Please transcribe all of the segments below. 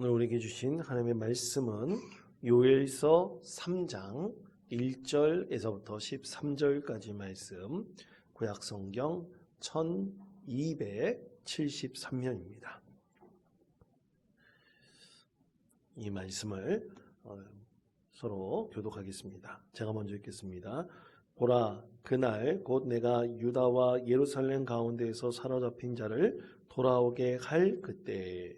오늘 우리에게 주신 하나님의 말씀은 요엘서 3장 1절에서부터 13절까지 말씀, 구약성경 1273면입니다. 이 말씀을 서로 교독하겠습니다. 제가 먼저 읽겠습니다. 보라, 그날 곧 내가 유다와 예루살렘 가운데에서 사로잡힌 자를 돌아오게 할 그때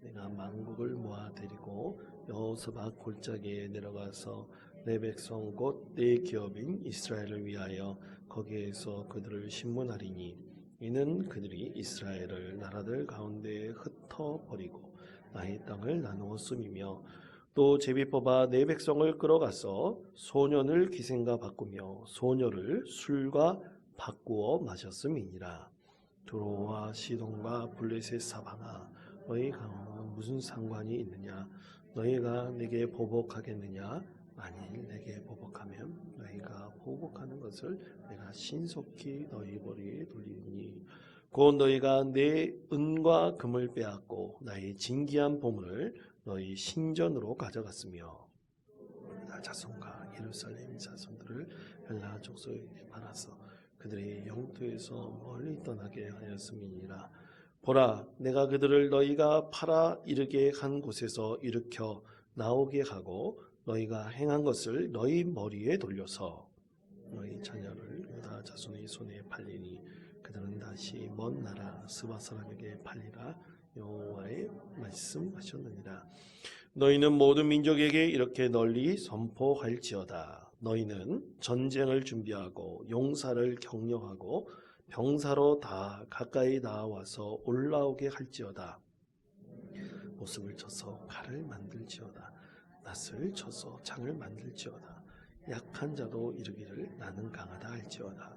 내가 만국을 모아 데리고 여호사밧 골짜기에 내려가서 내 백성 곧 내 기업인 이스라엘을 위하여 거기에서 그들을 심문하리니 이는 그들이 이스라엘을 나라들 가운데에 흩어버리고 나의 땅을 나누었음이며 또 제비 뽑아 내 백성을 끌어가서 소년을 기생과 바꾸며 소녀를 술과 바꾸어 마셨음이니라. 두로와 시돈과 블레셋 사방아, 너희 가운데 무슨 상관이 있느냐? 너희가 내게 보복하겠느냐? 만일 내게 보복하면 너희가 보복하는 것을 내가 신속히 너희 머리에 돌리니 곧 너희가 내 은과 금을 빼앗고 나의 진귀한 보물을 너희 신전으로 가져갔으며 나 자손과 예루살렘 자손들을 헬라 족속에게 팔아서 그들의 영토에서 멀리 떠나게 하였음이니라. 보라, 내가 그들을 너희가 팔아 이르게 한 곳에서 일으켜 나오게 하고 너희가 행한 것을 너희 머리에 돌려서 너희 자녀를 유다 자손의 손에 팔리니 그들은 다시 먼 나라 스바 사람에게 팔리라. 여호와의 말씀하셨느니라. 너희는 모든 민족에게 이렇게 널리 선포할지어다. 너희는 전쟁을 준비하고 용사를 격려하고 병사로 다 가까이 나와서 올라오게 할지어다. 모습을 쳐서 칼을 만들지어다. 낫을 쳐서 창을 만들지어다. 약한 자도 이르기를 나는 강하다 할지어다.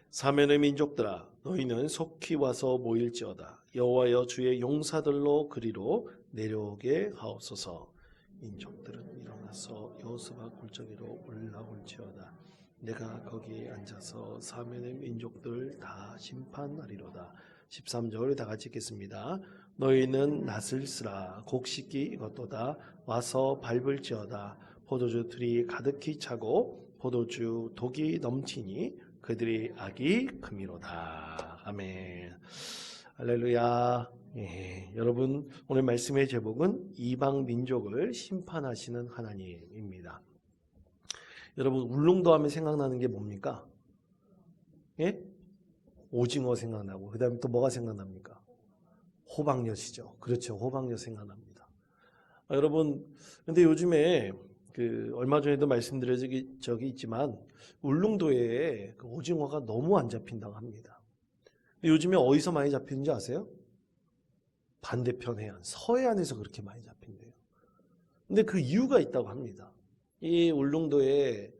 사면의 민족들아, 너희는 속히 와서 모일지어다. 여호와여 주의 용사들로 그리로 내려오게 하옵소서. 민족들은 일어나서 여호사밧 골짜기로 올라올지어다. 내가 거기에 앉아서 사면의 민족들 다 심판하리로다. 13절 다 같이 읽겠습니다. 너희는 낫을 쓰라. 곡식이 익었도다. 와서 밟을지어다. 포도주 들이 가득히 차고 포도주 독이 넘치니 그들의 악이 크미로다. 아멘. 할렐루야. 예, 여러분, 오늘 말씀의 제목은 이방 민족을 심판하시는 하나님입니다. 여러분, 울릉도 하면 생각나는 게 뭡니까? 예? 오징어 생각나고, 그 다음에 또 뭐가 생각납니까? 호박엿이죠. 그렇죠. 호박엿 생각납니다. 여러분, 근데 요즘에 얼마 전에도 말씀드린 적이 있지만, 울릉도에 그 오징어가 너무 안 잡힌다고 합니다. 근데 요즘에 어디서 많이 잡히는지 아세요? 반대편 해안, 서해안에서 그렇게 많이 잡힌대요. 근데 그 이유가 있다고 합니다. 이 울릉도에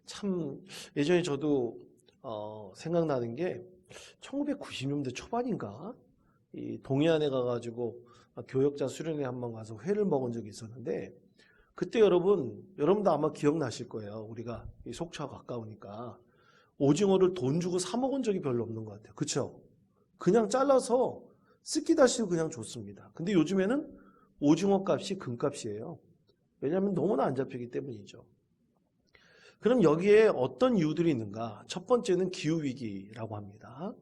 참 예전에 저도 생각나는 게 1990년대 초반인가 이 동해안에 가가지고 교역자 수련회 한번 가서 회를 먹은 적이 있었는데 그때 여러분도 아마 기억나실 거예요. 우리가 이 속초가 가까우니까 오징어를 돈 주고 사 먹은 적이 별로 없는 것 같아요. 그렇죠? 그냥 잘라서 쓰기다시로 그냥 줬습니다. 근데 요즘에는 오징어 값이 금값이에요. 왜냐하면 너무나 안 잡히기 때문이죠. 그럼 여기에 어떤 이유들이 있는가? 첫 번째는 기후위기라고 합니다.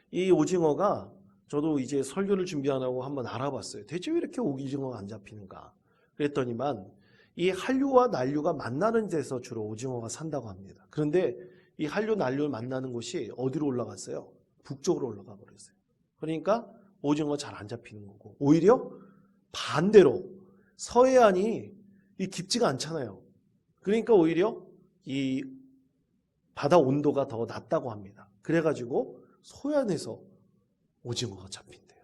이 오징어가 저도 이제 설교를 준비하려고 한번 알아봤어요. 대체 왜 이렇게 오징어가 안 잡히는가? 그랬더니만 이 한류와 난류가 만나는 데서 주로 오징어가 산다고 합니다. 그런데 이 한류, 난류를 만나는 곳이 어디로 올라갔어요? 북쪽으로 올라가 버렸어요. 그러니까 오징어가 잘 안 잡히는 거고 오히려 반대로 서해안이 깊지가 않잖아요. 그러니까 오히려 이 바다 온도가 더 낮다고 합니다. 그래가지고 서해안에서 오징어가 잡힌대요.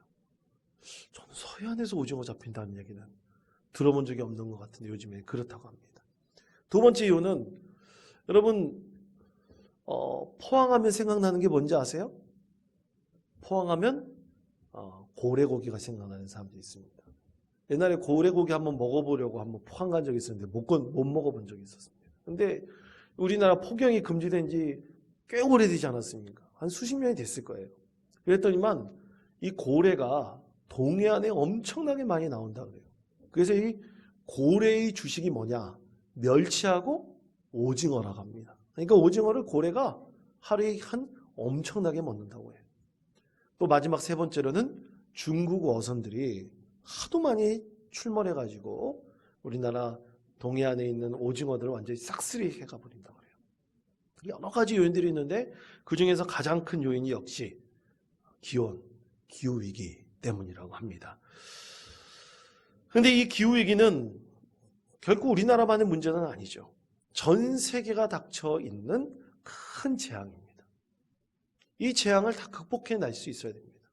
저는 서해안에서 오징어 잡힌다는 얘기는 들어본 적이 없는 것 같은데 요즘에 그렇다고 합니다. 두 번째 이유는 여러분 포항하면 생각나는 게 뭔지 아세요? 포항하면 고래고기가 생각나는 사람도 있습니다. 옛날에 고래고기 한번 먹어보려고 한번 포항 간 적이 있었는데 못 먹어본 적이 있었습니다. 근데 우리나라 폭염이 금지된 지 꽤 오래되지 않았습니까? 한 수십 년이 됐을 거예요. 그랬더니만 이 고래가 동해안에 엄청나게 많이 나온다 그래요. 그래서 이 고래의 주식이 뭐냐? 멸치하고 오징어라고 합니다. 그러니까 오징어를 고래가 하루에 한 엄청나게 먹는다고 해요. 또 마지막 세 번째로는 중국 어선들이 하도 많이 출몰해가지고 우리나라 동해안에 있는 오징어들을 완전히 싹쓸이 해가 버린다고 해요. 여러 가지 요인들이 있는데 그 중에서 가장 큰 요인이 역시 기온, 기후위기 때문이라고 합니다. 그런데 이 기후위기는 결코 우리나라만의 문제는 아니죠. 전 세계가 닥쳐 있는 큰 재앙입니다. 이 재앙을 다 극복해낼 수 있어야 됩니다.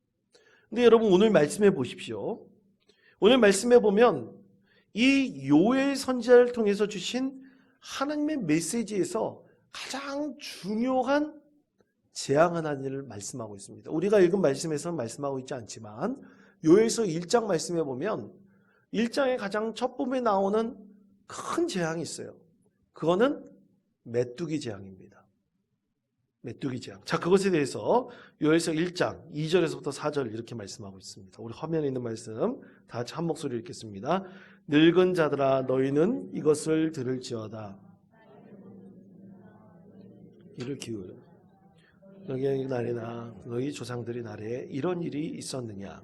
근데 여러분 오늘 말씀해 보십시오. 오늘 말씀해 보면 이 요엘 선지자를 통해서 주신 하나님의 메시지에서 가장 중요한 재앙 하나를 말씀하고 있습니다. 우리가 읽은 말씀에서는 말씀하고 있지 않지만 요엘서 1장 말씀해 보면 1장의 가장 첫 부분에 나오는 큰 재앙이 있어요. 그거는 메뚜기 재앙입니다. 메뚜기 재앙. 자, 그것에 대해서 요엘서 1장 2절에서부터 4절 이렇게 말씀하고 있습니다. 우리 화면에 있는 말씀 다 같이 한 목소리로 읽겠습니다. 늙은 자들아 너희는 이것을 들을지어다. 이를 기울여. 너희의 날에나 너희 조상들의 날에 이런 일이 있었느냐.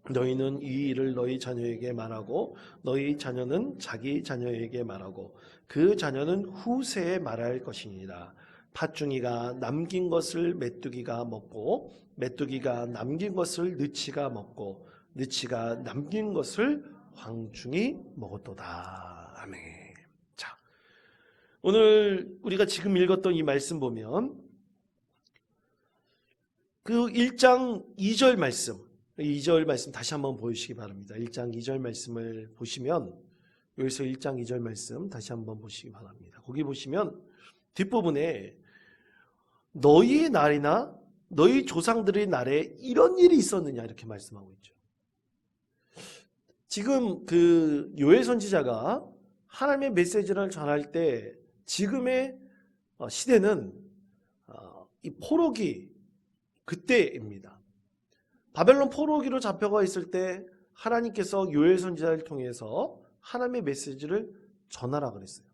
너희는 이 일을 너희 자녀에게 말하고 너희 자녀는 자기 자녀에게 말하고 그 자녀는 후세에 말할 것이니라. 팥중이가 남긴 것을 메뚜기가 먹고 메뚜기가 남긴 것을 느치가 먹고 느치가 남긴 것을 황충이 먹었도다. 아멘. 자, 오늘 우리가 지금 읽었던 이 말씀 보면 그 1장 2절 말씀, 2절 말씀 다시 한번 보시기 바랍니다. 1장 2절 말씀을 보시면 여기서 1장 2절 말씀 다시 한번 보시기 바랍니다. 거기 보시면 뒷부분에 너희의 날이나 너희 조상들의 날에 이런 일이 있었느냐 이렇게 말씀하고 있죠. 지금 그 요엘 선지자가 하나님의 메시지를 전할 때 지금의 시대는 이 포로기 그때입니다. 바벨론 포로기로 잡혀가 있을 때 하나님께서 요엘 선지자를 통해서 하나님의 메시지를 전하라 그랬어요.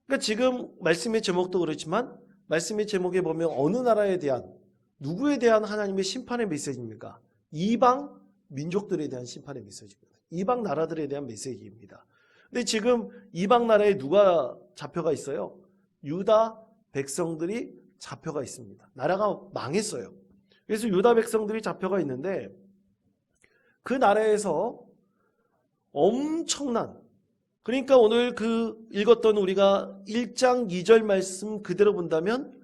그러니까 지금 말씀의 제목도 그렇지만 말씀의 제목에 보면 어느 나라에 대한 누구에 대한 하나님의 심판의 메시지입니까? 이방 민족들에 대한 심판의 메시지입니다. 이방 나라들에 대한 메시지입니다. 근데 지금 이방 나라에 누가 잡혀가 있어요? 유다 백성들이 잡혀가 있습니다. 나라가 망했어요. 그래서 유다 백성들이 잡혀가 있는데 그 나라에서 엄청난, 그러니까 오늘 그 읽었던 우리가 1장 2절 말씀 그대로 본다면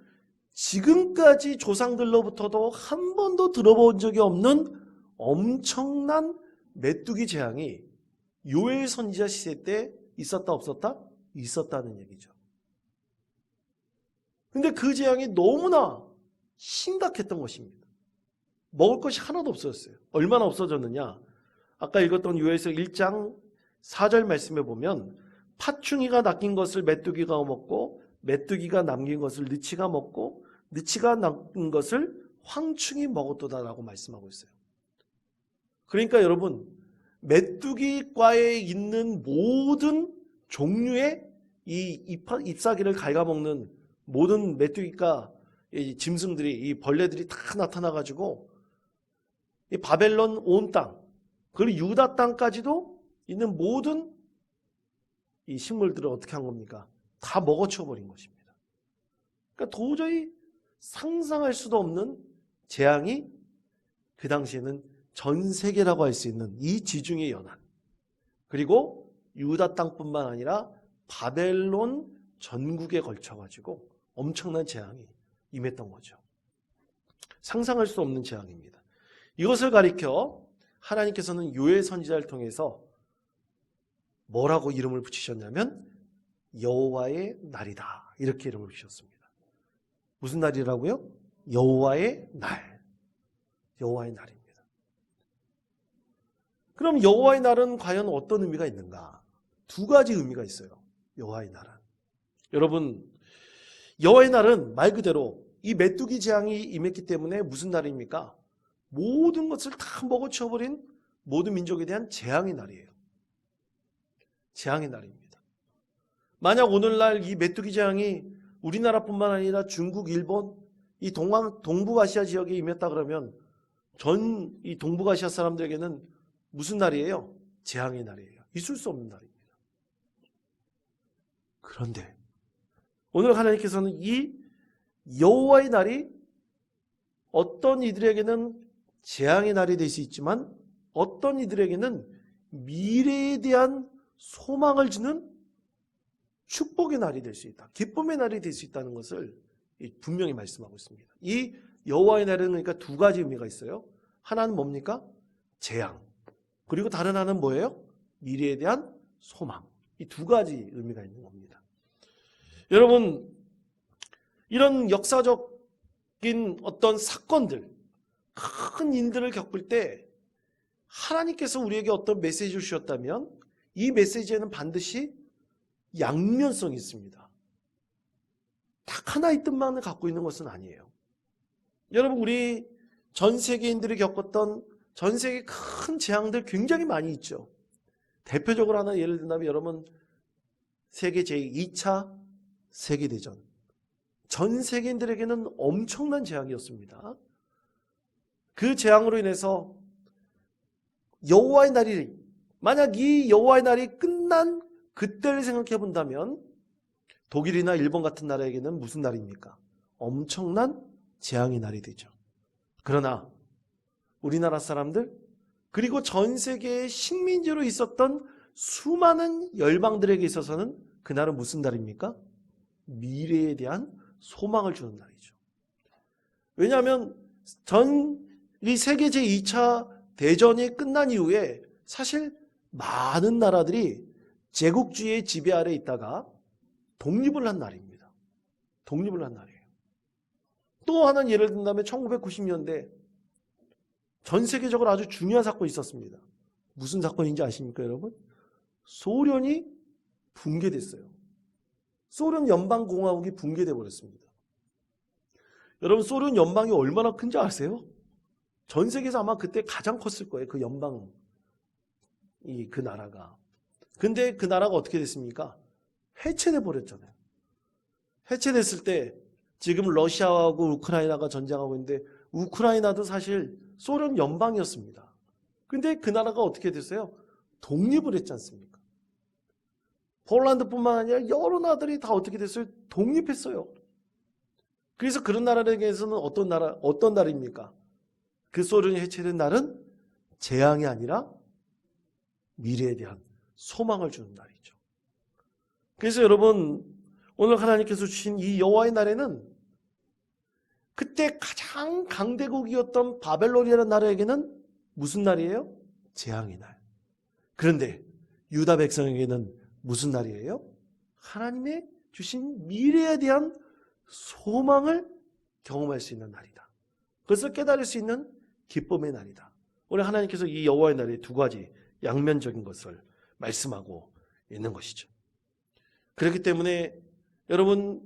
지금까지 조상들로부터도 한 번도 들어본 적이 없는 엄청난 메뚜기 재앙이 요엘 선지자 시대 때 있었다 없었다? 있었다는 얘기죠. 근데 그 재앙이 너무나 심각했던 것입니다. 먹을 것이 하나도 없어졌어요. 얼마나 없어졌느냐? 아까 읽었던 요엘서 1장 4절 말씀에 보면 팥충이가 낚인 것을 메뚜기가 먹고 메뚜기가 남긴 것을 느치가 먹고 느치가 남긴 것을 황충이 먹었도다라고 말씀하고 있어요. 그러니까 여러분 메뚜기과에 있는 모든 종류의 이 잎사귀를 갉아먹는 모든 메뚜기과 이 짐승들이 이 벌레들이 다 나타나가지고 이 바벨론 온 땅 그리고 유다 땅까지도 있는 모든 이 식물들을 어떻게 한 겁니까? 다 먹어치워 버린 것입니다. 그러니까 도저히 상상할 수도 없는 재앙이 그 당시에는 전 세계라고 할 수 있는 이 지중해 연안 그리고 유다 땅뿐만 아니라 바벨론 전국에 걸쳐가지고 엄청난 재앙이 임했던 거죠. 상상할 수 없는 재앙입니다. 이것을 가리켜 하나님께서는 요엘 선지자를 통해서 뭐라고 이름을 붙이셨냐면 여호와의 날이다 이렇게 이름을 붙이셨습니다. 무슨 날이라고요? 여호와의 날. 여호와의 날입니다. 그럼 여호와의 날은 과연 어떤 의미가 있는가? 두 가지 의미가 있어요. 여호와의 날은. 여러분 여호와의 날은 말 그대로 이 메뚜기 재앙이 임했기 때문에 무슨 날입니까? 모든 것을 다 먹어치워버린 모든 민족에 대한 재앙의 날이에요. 재앙의 날입니다. 만약 오늘날 이 메뚜기 재앙이 우리나라뿐만 아니라 중국, 일본, 이 동북아시아 지역에 임했다 그러면 전 이 동북아시아 사람들에게는 무슨 날이에요? 재앙의 날이에요. 있을 수 없는 날입니다. 그런데 오늘 하나님께서는 이 여호와의 날이 어떤 이들에게는 재앙의 날이 될 수 있지만 어떤 이들에게는 미래에 대한 소망을 주는 축복의 날이 될 수 있다. 기쁨의 날이 될 수 있다는 것을 분명히 말씀하고 있습니다. 이 여호와의 날은 그러니까 두 가지 의미가 있어요. 하나는 뭡니까? 재앙. 그리고 다른 하나는 뭐예요? 미래에 대한 소망. 이 두 가지 의미가 있는 겁니다. 여러분, 이런 역사적인 어떤 사건들, 큰 일들을 겪을 때 하나님께서 우리에게 어떤 메시지를 주셨다면 이 메시지에는 반드시 양면성이 있습니다. 딱 하나의 뜻만을 갖고 있는 것은 아니에요. 여러분, 우리 전 세계인들이 겪었던 전 세계 큰 재앙들 굉장히 많이 있죠. 대표적으로 하나 예를 든다면 여러분, 세계 제2차 세계대전. 전 세계인들에게는 엄청난 재앙이었습니다. 그 재앙으로 인해서 여호와의 날이, 만약 이 여호와의 날이 끝난 그때를 생각해 본다면 독일이나 일본 같은 나라에게는 무슨 날입니까? 엄청난 재앙의 날이 되죠. 그러나 우리나라 사람들 그리고 전 세계의 식민지로 있었던 수많은 열방들에게 있어서는 그날은 무슨 날입니까? 미래에 대한 소망을 주는 날이죠. 왜냐하면 이 세계 제2차 대전이 끝난 이후에 사실 많은 나라들이 제국주의의 지배 아래 있다가 독립을 한 날입니다. 독립을 한 날이에요. 또 하나는 예를 든다면 1990년대 전 세계적으로 아주 중요한 사건이 있었습니다. 무슨 사건인지 아십니까, 여러분? 소련이 붕괴됐어요. 소련 연방공화국이 붕괴돼 버렸습니다. 여러분, 소련 연방이 얼마나 큰지 아세요? 전 세계에서 아마 그때 가장 컸을 거예요. 그 연방, 그 나라가. 근데 그 나라가 어떻게 됐습니까? 해체돼 버렸잖아요. 해체됐을 때 지금 러시아하고 우크라이나가 전쟁하고 있는데 우크라이나도 사실 소련 연방이었습니다. 근데 그 나라가 어떻게 됐어요? 독립을 했지 않습니까? 폴란드뿐만 아니라 여러 나라들이 다 어떻게 됐어요? 독립했어요. 그래서 그런 나라에게서는 어떤 날입니까? 그 소련이 해체된 날은 재앙이 아니라 미래에 대한 소망을 주는 날이죠. 그래서 여러분, 오늘 하나님께서 주신 이 여호와의 날에는 그때 가장 강대국이었던 바벨론이라는 나라에게는 무슨 날이에요? 재앙의 날. 그런데 유다 백성에게는 무슨 날이에요? 하나님의 주신 미래에 대한 소망을 경험할 수 있는 날이다. 그것을 깨달을 수 있는 기쁨의 날이다. 오늘 하나님께서 이 여호와의 날에 두 가지 양면적인 것을 말씀하고 있는 것이죠. 그렇기 때문에 여러분,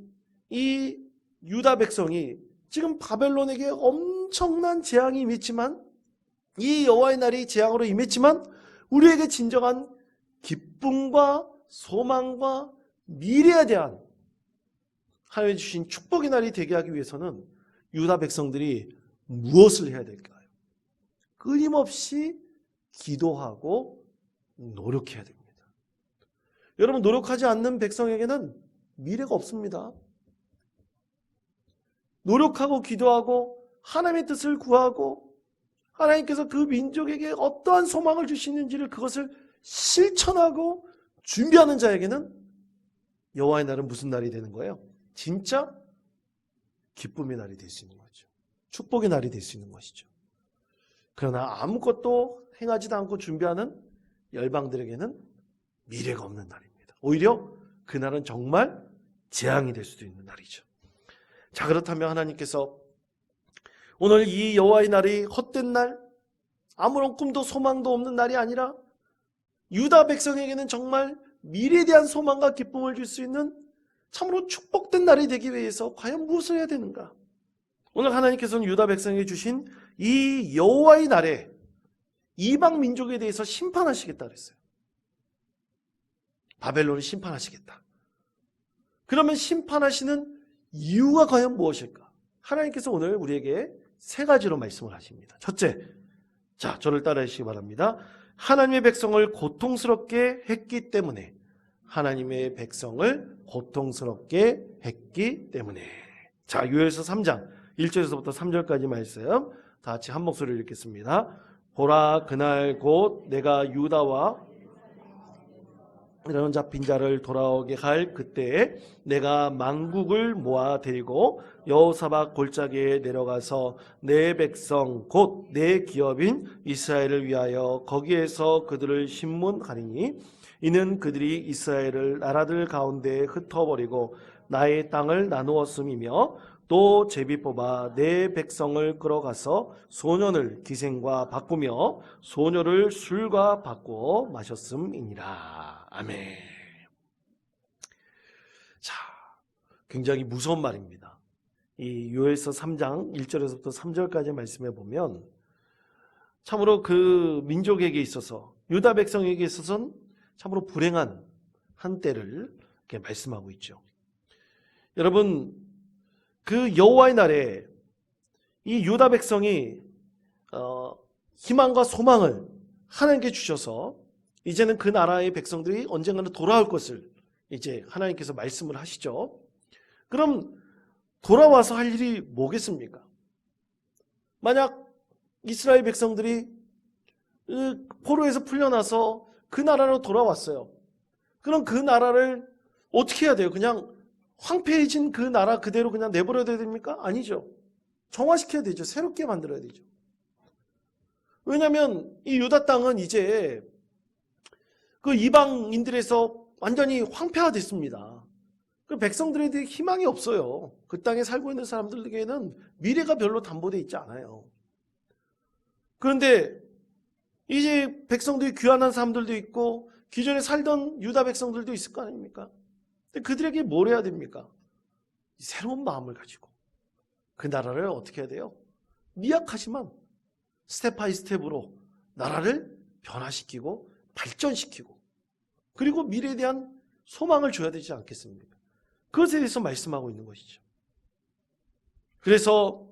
이 유다 백성이 지금 바벨론에게 엄청난 재앙이 임했지만, 이 여호와의 날이 재앙으로 임했지만 우리에게 진정한 기쁨과 소망과 미래에 대한 하나님이 주신 축복의 날이 되게 하기 위해서는 유다 백성들이 무엇을 해야 될까요? 끊임없이 기도하고 노력해야 됩니다. 여러분, 노력하지 않는 백성에게는 미래가 없습니다. 노력하고 기도하고 하나님의 뜻을 구하고 하나님께서 그 민족에게 어떠한 소망을 주시는지를 그것을 실천하고 준비하는 자에게는 여호와의 날은 무슨 날이 되는 거예요? 진짜 기쁨의 날이 될 수 있는 거죠. 축복의 날이 될 수 있는 것이죠. 그러나 아무것도 행하지도 않고 준비하는 열방들에게는 미래가 없는 날입니다. 오히려 그날은 정말 재앙이 될 수도 있는 날이죠. 자, 그렇다면 하나님께서 오늘 이 여호와의 날이 헛된 날, 아무런 꿈도 소망도 없는 날이 아니라 유다 백성에게는 정말 미래에 대한 소망과 기쁨을 줄 수 있는 참으로 축복된 날이 되기 위해서 과연 무엇을 해야 되는가? 오늘 하나님께서는 유다 백성에게 주신 이 여호와의 날에 이방 민족에 대해서 심판하시겠다 그랬어요. 바벨론을 심판하시겠다. 그러면 심판하시는 이유가 과연 무엇일까? 하나님께서 오늘 우리에게 세 가지로 말씀을 하십니다. 첫째, 자, 저를 따라해 주시기 바랍니다. 하나님의 백성을 고통스럽게 했기 때문에, 하나님의 백성을 고통스럽게 했기 때문에. 자, 요엘서 3장 1절에서부터 3절까지 말씀 다 같이 한 목소리를 읽겠습니다. 보라, 그날 곧 내가 유다와 이런 잡힌 자를 돌아오게 할 그때에 내가 만국을 모아 데리고 여호사밧 골짜기에 내려가서 내 백성 곧 내 기업인 이스라엘을 위하여 거기에서 그들을 심문하리니 이는 그들이 이스라엘을 나라들 가운데 흩어버리고 나의 땅을 나누었음이며 또 제비 뽑아 내 백성을 끌어가서 소년을 기생과 바꾸며 소녀를 술과 바꾸어 마셨음이니라. 아멘. 자, 굉장히 무서운 말입니다. 이 요엘서 3장 1절에서부터 3절까지 말씀해 보면 참으로 그 민족에게 있어서, 유다 백성에게 있어서는 참으로 불행한 한때를 이렇게 말씀하고 있죠. 여러분, 그 여호와의 날에 이 유다 백성이 희망과 소망을 하나님께 주셔서 이제는 그 나라의 백성들이 언젠가는 돌아올 것을 이제 하나님께서 말씀을 하시죠. 그럼 돌아와서 할 일이 뭐겠습니까? 만약 이스라엘 백성들이 포로에서 풀려나서 그 나라로 돌아왔어요. 그럼 그 나라를 어떻게 해야 돼요? 그냥 황폐해진 그 나라 그대로 그냥 내버려야 됩니까? 아니죠. 정화시켜야 되죠. 새롭게 만들어야 되죠. 왜냐하면 이 유다 땅은 이제 그 이방인들에서 완전히 황폐화됐습니다. 그 백성들에 대해 희망이 없어요. 그 땅에 살고 있는 사람들에게는 미래가 별로 담보되어 있지 않아요. 그런데 이제 백성들이 귀환한 사람들도 있고 기존에 살던 유다 백성들도 있을 거 아닙니까? 근데 그들에게 뭘 해야 됩니까? 새로운 마음을 가지고 그 나라를 어떻게 해야 돼요? 미약하지만 스텝 바이 스텝으로 나라를 변화시키고 발전시키고 그리고 미래에 대한 소망을 줘야 되지 않겠습니까? 그것에 대해서 말씀하고 있는 것이죠. 그래서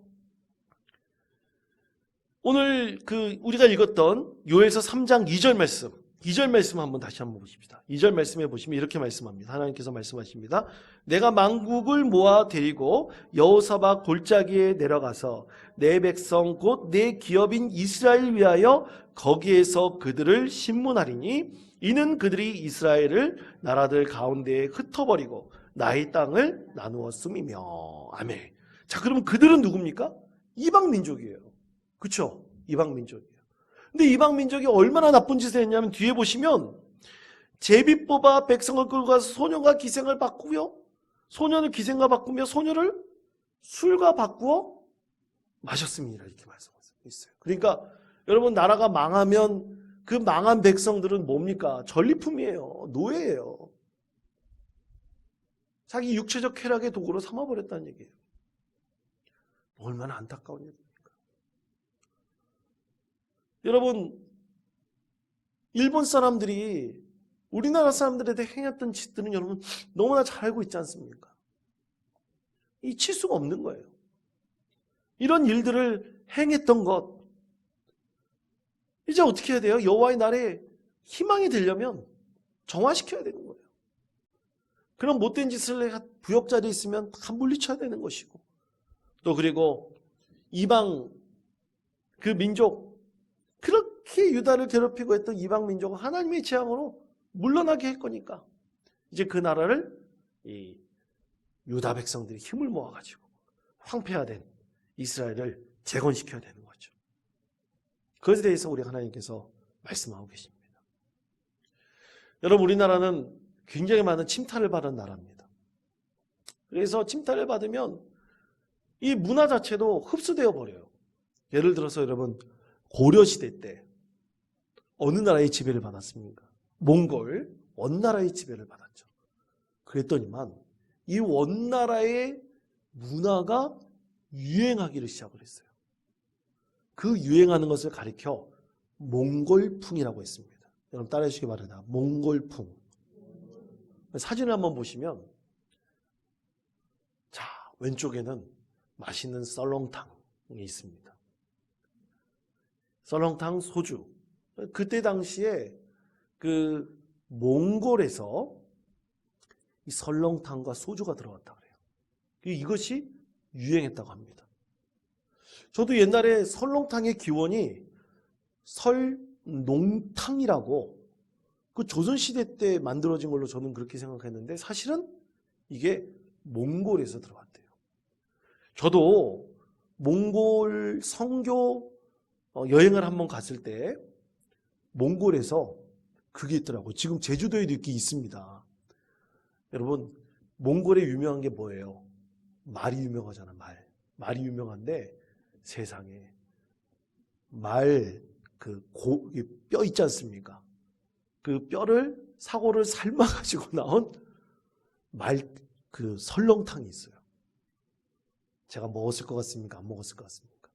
오늘 우리가 읽었던 요엘서 3장 2절 말씀 한번 다시 한번 보십시다. 2절 말씀에 보시면 이렇게 말씀합니다. 하나님께서 말씀하십니다. 내가 만국을 모아 데리고 여호사밧 골짜기에 내려가서 내 백성 곧 내 기업인 이스라엘 위하여 거기에서 그들을 심문하리니 이는 그들이 이스라엘을 나라들 가운데에 흩어버리고 나의 땅을 나누었음이며. 아멘. 자, 그러면 그들은 누굽니까? 이방 민족이에요. 그렇죠? 이방 민족이에요. 근데 이방 민족이 얼마나 나쁜 짓을 했냐면 뒤에 보시면 제비 뽑아 백성을 끌고 가서 소년과 기생을 바꾸며 소년을 기생과 바꾸며 소녀를 술과 바꾸어 마셨습니다. 이렇게 말씀하고 있어요. 그러니까 여러분, 나라가 망하면 그 망한 백성들은 뭡니까? 전리품이에요. 노예예요. 자기 육체적 쾌락의 도구로 삼아버렸다는 얘기예요. 얼마나 안타까운 얘기입니까? 여러분, 일본 사람들이 우리나라 사람들에 대해 행했던 짓들은 여러분 너무나 잘 알고 있지 않습니까? 이 칠 수가 없는 거예요. 이런 일들을 행했던 것, 이제 어떻게 해야 돼요? 여호와의 날에 희망이 되려면 정화시켜야 되는 거예요. 그런 못된 짓을 부역자리에 있으면 다 물리쳐야 되는 것이고, 또 그리고 이방 그 민족, 그렇게 유다를 괴롭히고 했던 이방 민족은 하나님의 재앙으로 물러나게 할 거니까 이제 그 나라를 이 유다 백성들이 힘을 모아가지고 황폐화된 이스라엘을 재건시켜야 되는 거죠. 그것에 대해서 우리 하나님께서 말씀하고 계십니다. 여러분, 우리나라는 굉장히 많은 침탈을 받은 나라입니다. 그래서 침탈을 받으면 이 문화 자체도 흡수되어 버려요. 예를 들어서 여러분, 고려시대 때 어느 나라의 지배를 받았습니까? 몽골 원나라의 지배를 받았죠. 그랬더니만 이 원나라의 문화가 유행하기를 시작을 했어요. 그 유행하는 것을 가리켜 몽골풍이라고 했습니다. 여러분 따라해 주시기 바랍니다. 몽골풍. 사진을 한번 보시면 자, 왼쪽에는 맛있는 썰렁탕이 있습니다. 썰렁탕 소주. 그때 당시에 그 몽골에서 이 설렁탕과 소주가 들어왔다 그래요. 이것이 유행했다고 합니다. 저도 옛날에 설렁탕의 기원이 설농탕이라고 그 조선시대 때 만들어진 걸로 저는 그렇게 생각했는데 사실은 이게 몽골에서 들어왔대요. 저도 몽골 선교 여행을 한번 갔을 때 몽골에서 그게 있더라고요. 지금 제주도에도 이렇게 있습니다. 여러분, 몽골에 유명한 게 뭐예요? 말이 유명하잖아, 말. 말이 유명한데 세상에 말 뼈 있지 않습니까? 그 뼈를 사고를 삶아가지고 나온 설렁탕이 있어요. 제가 먹었을 것 같습니까? 안 먹었을 것 같습니까?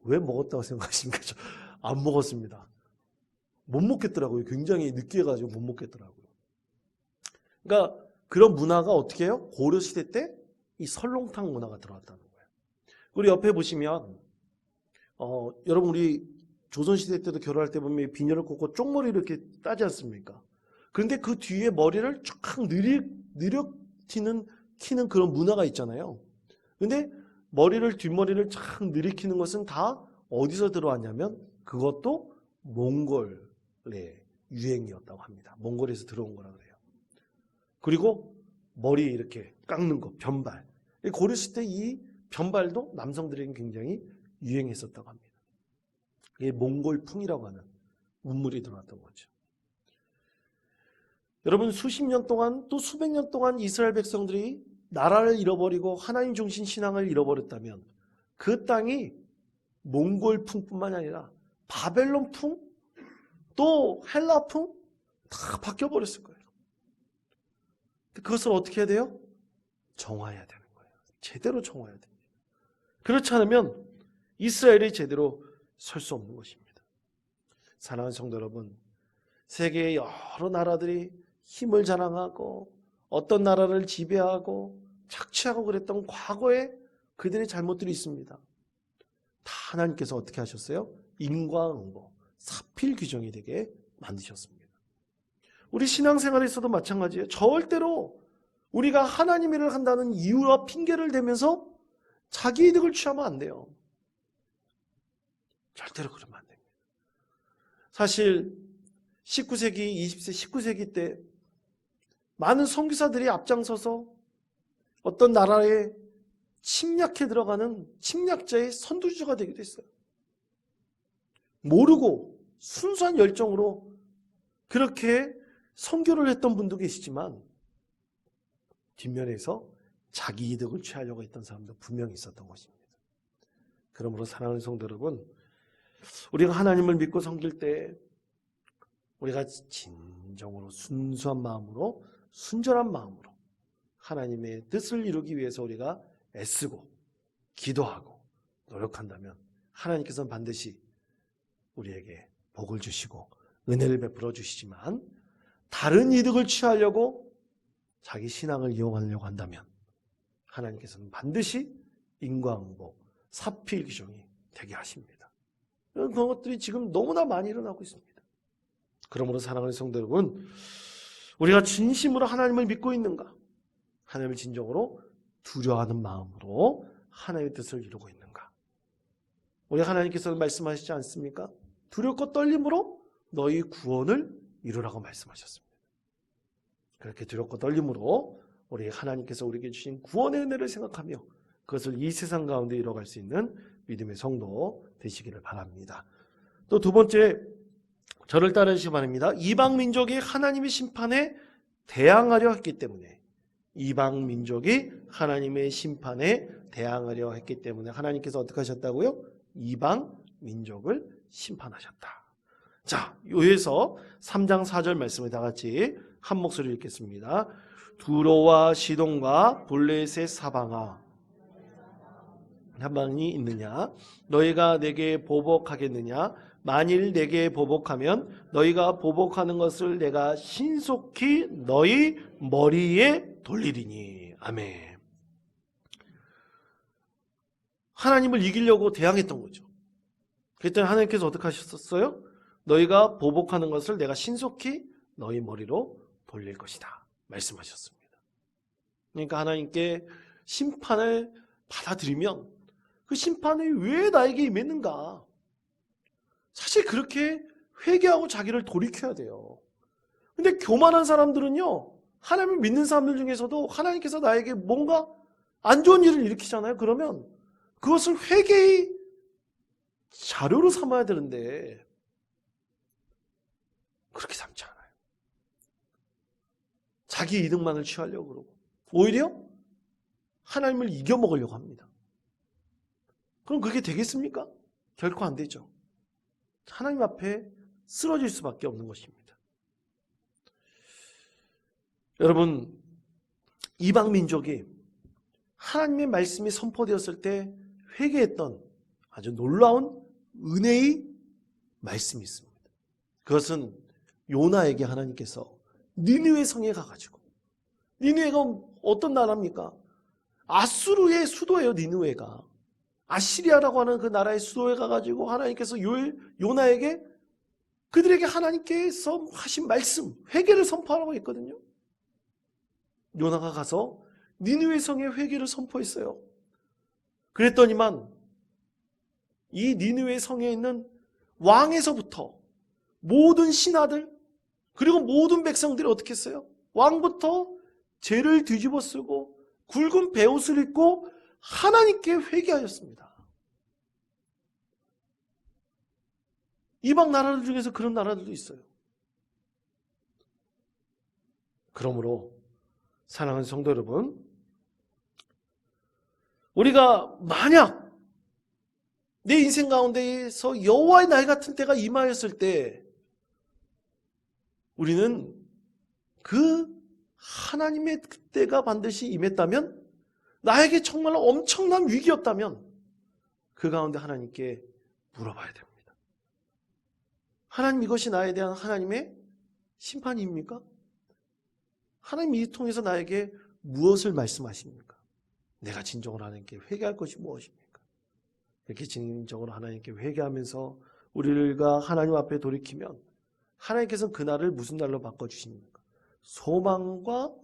왜 먹었다고 생각하십니까? 저 안 먹었습니다. 못 먹겠더라고요. 굉장히 느끼해가지고 못 먹겠더라고요. 그러니까 그런 문화가 어떻게 해요? 고려시대 때 이 설렁탕 문화가 들어왔다는 거예요. 그리고 옆에 보시면 여러분 우리 조선시대 때도 결혼할 때 보면 비녀를 꽂고 쪽머리를 이렇게 따지 않습니까? 그런데 그 뒤에 머리를 쫙 키는 그런 문화가 있잖아요. 근데 뒷머리를 쫙 느리키는 것은 다 어디서 들어왔냐면 그것도 몽골의 유행이었다고 합니다. 몽골에서 들어온 거라 그래요. 그리고 머리 이렇게 깎는 거, 변발. 고려시대 이 변발도 남성들에게 굉장히 유행했었다고 합니다. 이게 몽골풍이라고 하는 문물이 들어왔던 거죠. 여러분 수십 년 동안 또 수백 년 동안 이스라엘 백성들이 나라를 잃어버리고 하나님 중심 신앙을 잃어버렸다면 그 땅이 몽골풍뿐만 아니라 바벨론풍 또 헬라풍 다 바뀌어버렸을 거예요. 그것을 어떻게 해야 돼요? 정화해야 되는 거예요. 제대로 정화해야 됩니다. 그렇지 않으면 이스라엘이 제대로 설 수 없는 것입니다. 사랑하는 성도 여러분, 세계의 여러 나라들이 힘을 자랑하고 어떤 나라를 지배하고 착취하고 그랬던 과거에 그들의 잘못들이 있습니다. 다 하나님께서 어떻게 하셨어요? 인과응보, 사필 규정이 되게 만드셨습니다. 우리 신앙생활에서도 마찬가지예요. 절대로 우리가 하나님 일을 한다는 이유와 핑계를 대면서 자기 이득을 취하면 안 돼요. 절대로 그러면 안 됩니다. 사실 19세기, 20세, 19세기 때 많은 선교사들이 앞장서서 어떤 나라에 침략해 들어가는 침략자의 선두주자가 되기도 했어요. 모르고 순수한 열정으로 그렇게 선교를 했던 분도 계시지만 뒷면에서 자기 이득을 취하려고 했던 사람도 분명히 있었던 것입니다. 그러므로 사랑하는 성도 여러분, 우리가 하나님을 믿고 섬길 때 우리가 진정으로 순수한 마음으로 순전한 마음으로 하나님의 뜻을 이루기 위해서 우리가 애쓰고 기도하고 노력한다면 하나님께서는 반드시 우리에게 복을 주시고 은혜를 베풀어 주시지만 다른 이득을 취하려고 자기 신앙을 이용하려고 한다면 하나님께서는 반드시 인과응보, 사필 규정이 되게 하십니다. 그런 것들이 지금 너무나 많이 일어나고 있습니다. 그러므로 사랑하는 성도 여러분, 우리가 진심으로 하나님을 믿고 있는가? 하나님을 진정으로 두려워하는 마음으로 하나님의 뜻을 이루고 있는가? 우리 하나님께서는 말씀하시지 않습니까? 두렵고 떨림으로 너희 구원을 이루라고 말씀하셨습니다. 그렇게 두렵고 떨림으로 우리 하나님께서 우리에게 주신 구원의 은혜를 생각하며 그것을 이 세상 가운데 이뤄갈 수 있는 믿음의 성도 되시기를 바랍니다. 또 두 번째, 저를 따르시기 바랍니다. 이방 민족이 하나님의 심판에 대항하려 했기 때문에, 이방 민족이 하나님의 심판에 대항하려 했기 때문에 하나님께서 어떻게 하셨다고요? 이방 민족을 심판하셨다. 자, 여기에서 3장 4절 말씀을 다 같이 한 목소리 읽겠습니다. 두로와 시돈과 블레셋 사방아 한방이 있느냐? 너희가 내게 보복하겠느냐? 만일 내게 보복하면 너희가 보복하는 것을 내가 신속히 너희 머리에 돌리리니. 아멘. 하나님을 이기려고 대항했던 거죠. 그랬더니 하나님께서 어떻게 하셨어요? 너희가 보복하는 것을 내가 신속히 너희 머리로 돌릴 것이다 말씀하셨습니다. 그러니까 하나님께 심판을 받아들이면 그 심판이 왜 나에게 임했는가? 사실 그렇게 회개하고 자기를 돌이켜야 돼요. 근데 교만한 사람들은요, 하나님을 믿는 사람들 중에서도 하나님께서 나에게 뭔가 안 좋은 일을 일으키잖아요. 그러면 그것을 회개의 자료로 삼아야 되는데 그렇게 삼지 않아요. 자기 이득만을 취하려고 그러고 오히려 하나님을 이겨먹으려고 합니다. 그럼 그게 되겠습니까? 결코 안 되죠. 하나님 앞에 쓰러질 수밖에 없는 것입니다. 여러분, 이방 민족이 하나님의 말씀이 선포되었을 때 회개했던 아주 놀라운 은혜의 말씀이 있습니다. 그것은 요나에게 하나님께서 니느웨 성에 가가지고, 니느웨가 어떤 나라입니까? 아수르의 수도예요. 니느웨가 아시리아라고 하는 그 나라의 수도에 가가지고 하나님께서 요나에게 그들에게 하나님께서 하신 말씀, 회개를 선포하라고 했거든요. 요나가 가서 니느웨 성에 회개를 선포했어요. 그랬더니만 이 니느웨 성에 있는 왕에서부터 모든 신하들 그리고 모든 백성들이 어떻게 했어요? 왕부터 죄를 뒤집어 쓰고 굵은 베옷을 입고 하나님께 회개하였습니다. 이방 나라들 중에서 그런 나라들도 있어요. 그러므로 사랑하는 성도 여러분, 우리가 만약 내 인생 가운데에서 여호와의 날 같은 때가 임하였을 때 우리는 그 하나님의 그때가 반드시 임했다면, 나에게 정말 엄청난 위기였다면 그 가운데 하나님께 물어봐야 됩니다. 하나님, 이것이 나에 대한 하나님의 심판입니까? 하나님 이 통해서 나에게 무엇을 말씀하십니까? 내가 진정으로 하나님께 회개할 것이 무엇입니까? 이렇게 진정으로 하나님께 회개하면서 우리가 하나님 앞에 돌이키면 하나님께서는 그날을 무슨 날로 바꿔주십니까? 소망과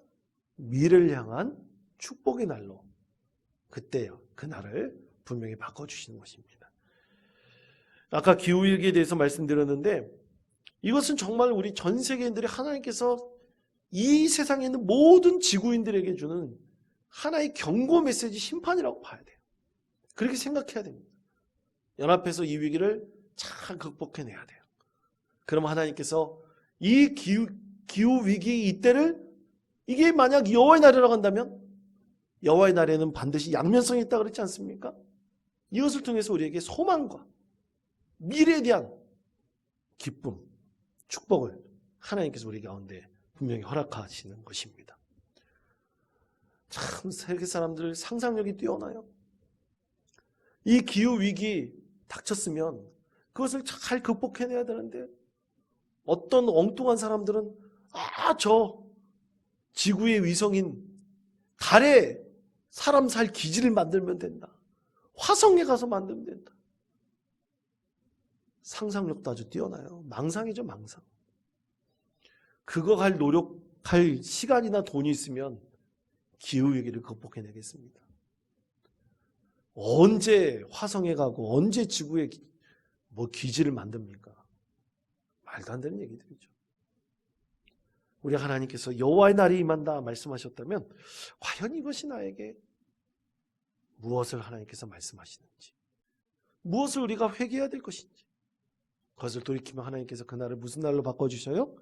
미래를 향한 축복의 날로, 그때요, 그날을 분명히 바꿔주시는 것입니다. 아까 기후위기에 대해서 말씀드렸는데 이것은 정말 우리 전 세계인들이 하나님께서 이 세상에 있는 모든 지구인들에게 주는 하나의 경고 메시지, 심판이라고 봐야 돼요. 그렇게 생각해야 됩니다. 연합해서 이 위기를 잘 극복해내야 돼요. 그럼 하나님께서 이 기후위기 이때를, 이게 만약 여호와의 날이라고 한다면 여호와의 날에는 반드시 양면성이 있다고 그랬지 않습니까? 이것을 통해서 우리에게 소망과 미래에 대한 기쁨, 축복을 하나님께서 우리 가운데 분명히 허락하시는 것입니다. 참 세계 사람들 상상력이 뛰어나요. 이 기후위기 닥쳤으면 그것을 잘 극복해내야 되는데 어떤 엉뚱한 사람들은 저 지구의 위성인 달에 사람 살 기지를 만들면 된다. 화성에 가서 만들면 된다. 상상력도 아주 뛰어나요. 망상이죠, 망상. 그거 할 노력할 시간이나 돈이 있으면 기후위기를 극복해내겠습니다. 언제 화성에 가고 언제 지구에 기지를 만듭니까? 말도 안 되는 얘기들이죠. 우리 하나님께서 여호와의 날이 임한다 말씀하셨다면 과연 이것이 나에게 무엇을 하나님께서 말씀하시는지, 무엇을 우리가 회개해야 될 것인지, 그것을 돌이키면 하나님께서 그 날을 무슨 날로 바꿔주셔요?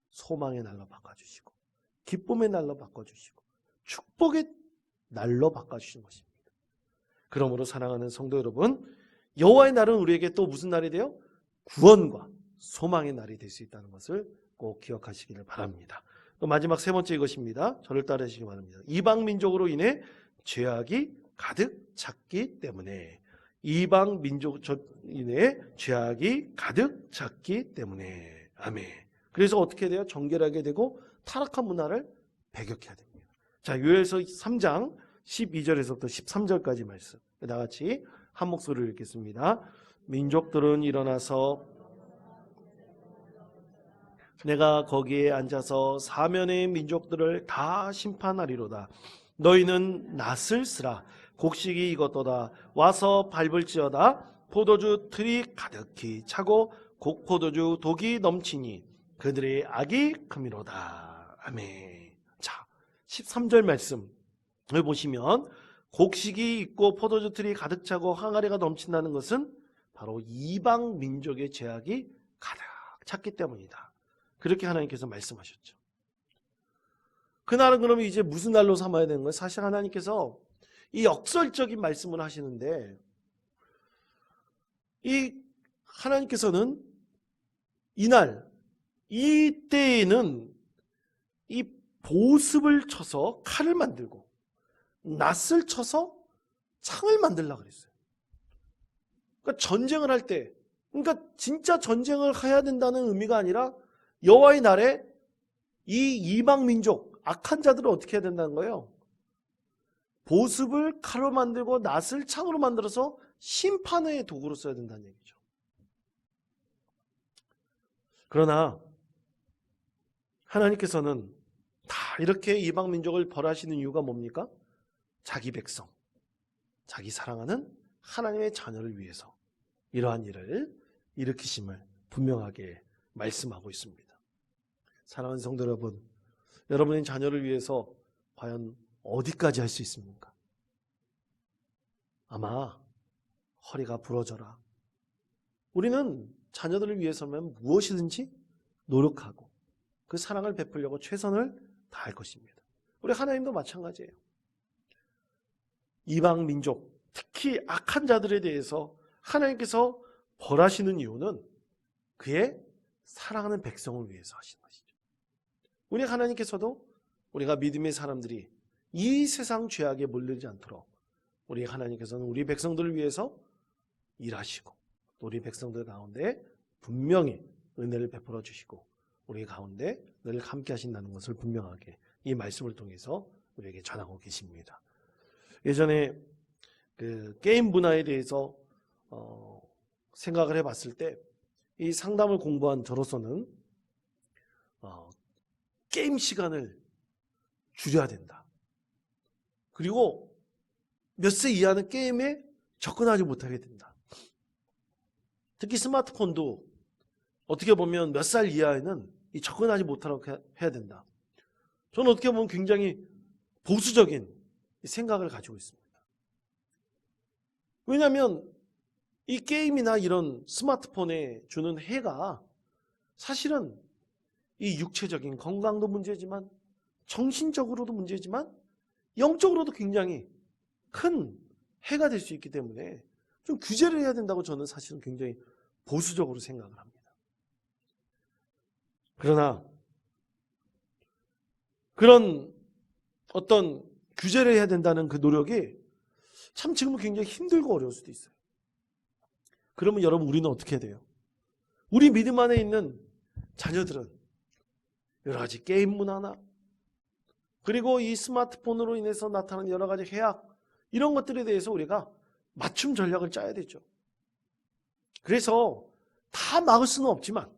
소망의 날로 바꿔주시고 기쁨의 날로 바꿔주시고 축복의 날로 바꿔주시는 것입니다. 그러므로 사랑하는 성도 여러분, 여호와의 날은 우리에게 또 무슨 날이 돼요? 구원과 소망의 날이 될 수 있다는 것을 꼭 기억하시기를 바랍니다. 또 마지막 세 번째 이것입니다. 저를 따르시기 바랍니다. 이방 민족으로 인해 죄악이 가득 찼기 때문에 이방 민족인의 죄악이 가득 찼기 때문에 아멘. 그래서 어떻게 돼요? 정결하게 되고 타락한 문화를 배격해야 됩니다. 자, 요엘서 3장 12절에서부터 13절까지 말씀. 다 같이 한 목소리를 읽겠습니다. 민족들은 일어나서 내가 거기에 앉아서 사면의 민족들을 다 심판하리로다. 너희는 낫을 쓰라. 곡식이 익었도다. 와서 밟을지어다. 포도주 틀이 가득히 차고 곡포도주 독이 넘치니 그들의 악이 크미로다. 아멘. 자, 13절 말씀을 보시면 곡식이 있고 포도주 틀이 가득 차고 항아리가 넘친다는 것은 바로 이방 민족의 죄악이 가득 찼기 때문이다. 그렇게 하나님께서 말씀하셨죠. 그날은 그러면 이제 무슨 날로 삼아야 되는 거예요? 사실 하나님께서 이 역설적인 말씀을 하시는데 이 하나님께서는 이날 이때에는 이 보습을 쳐서 칼을 만들고 낫을 쳐서 창을 만들려고 그랬어요. 그러니까 전쟁을 할 때, 그러니까 진짜 전쟁을 해야 된다는 의미가 아니라 여호와의 날에 이 이방 민족 악한 자들은 어떻게 해야 된다는 거예요? 보습을 칼로 만들고 낫을 창으로 만들어서 심판의 도구로 써야 된다는 얘기죠. 그러나 하나님께서는 다 이렇게 이방 민족을 벌하시는 이유가 뭡니까? 자기 백성, 자기 사랑하는 하나님의 자녀를 위해서 이러한 일을 일으키심을 분명하게 말씀하고 있습니다. 사랑하는 성도 여러분, 여러분의 자녀를 위해서 과연 어디까지 할 수 있습니까? 아마 허리가 부러져라. 우리는 자녀들을 위해서면 무엇이든지 노력하고 그 사랑을 베풀려고 최선을 다할 것입니다. 우리 하나님도 마찬가지예요. 이방 민족, 특히 악한 자들에 대해서 하나님께서 벌하시는 이유는 그의 사랑하는 백성을 위해서 하시는 것이죠. 우리 하나님께서도 우리가 믿음의 사람들이 이 세상 죄악에 물들지 않도록 우리 하나님께서는 우리 백성들을 위해서 일하시고 우리 백성들 가운데 분명히 은혜를 베풀어 주시고 우리 가운데 늘 함께 하신다는 것을 분명하게 이 말씀을 통해서 우리에게 전하고 계십니다. 예전에 그 게임 문화에 대해서 생각을 해봤을 때 이 상담을 공부한 저로서는 게임 시간을 줄여야 된다. 그리고 몇 세 이하는 게임에 접근하지 못하게 된다. 특히 스마트폰도 어떻게 보면 몇 살 이하에는 접근하지 못하도록 해야 된다. 저는 어떻게 보면 굉장히 보수적인 생각을 가지고 있습니다. 왜냐하면 이 게임이나 이런 스마트폰에 주는 해가 사실은 이 육체적인 건강도 문제지만 정신적으로도 문제지만 영적으로도 굉장히 큰 해가 될 수 있기 때문에 좀 규제를 해야 된다고 저는 사실은 굉장히 보수적으로 생각을 합니다. 그러나 그런 어떤 규제를 해야 된다는 그 노력이 참 지금은 굉장히 힘들고 어려울 수도 있어요. 그러면 여러분 우리는 어떻게 해야 돼요? 우리 믿음 안에 있는 자녀들은 여러 가지 게임 문화나 그리고 이 스마트폰으로 인해서 나타나는 여러 가지 해악 이런 것들에 대해서 우리가 맞춤 전략을 짜야 되죠. 그래서 다 막을 수는 없지만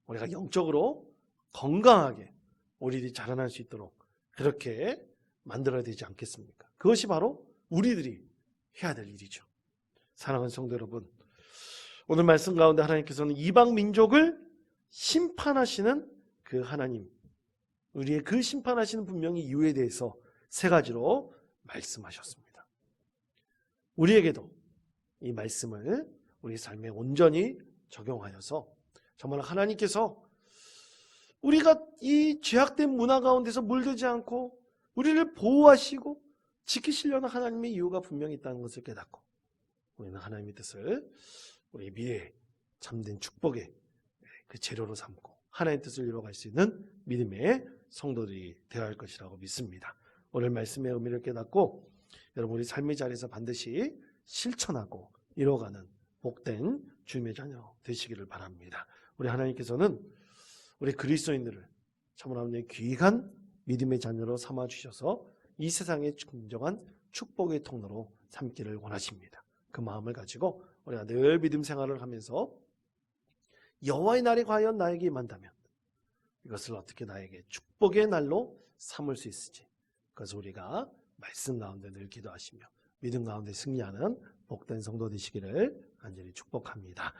우리가 영적으로 건강하게 우리들이 자라날 수 있도록 그렇게 만들어야 되지 않겠습니까? 그것이 바로 우리들이 해야 될 일이죠. 사랑하는 성도 여러분, 오늘 말씀 가운데 하나님께서는 이방 민족을 심판하시는 그 하나님, 우리의 그 심판하시는 분명히 이유에 대해서 세 가지로 말씀하셨습니다. 우리에게도 이 말씀을 우리 삶에 온전히 적용하여서 정말 하나님께서 우리가 이 죄악된 문화 가운데서 물들지 않고 우리를 보호하시고 지키시려는 하나님의 이유가 분명히 있다는 것을 깨닫고 우리는 하나님의 뜻을 우리 미래의 참된 축복의 그 재료로 삼고 하나님의 뜻을 이루어갈 수 있는 믿음의 성도들이 되어야 할 것이라고 믿습니다. 오늘 말씀의 의미를 깨닫고 여러분 우리 삶의 자리에서 반드시 실천하고 이뤄가는 복된 주님의 자녀 되시기를 바랍니다. 우리 하나님께서는 우리 그리스도인들을 참으로 하나님의 귀한 믿음의 자녀로 삼아주셔서 이 세상의 진정한 축복의 통로로 삼기를 원하십니다. 그 마음을 가지고 우리가 늘 믿음 생활을 하면서 여호와의 날이 과연 나에게 임한다면 이것을 어떻게 나에게 축복의 날로 삼을 수 있을지, 그것을 우리가 말씀 가운데 늘 기도하시며 믿음 가운데 승리하는 복된 성도 되시기를 간절히 축복합니다.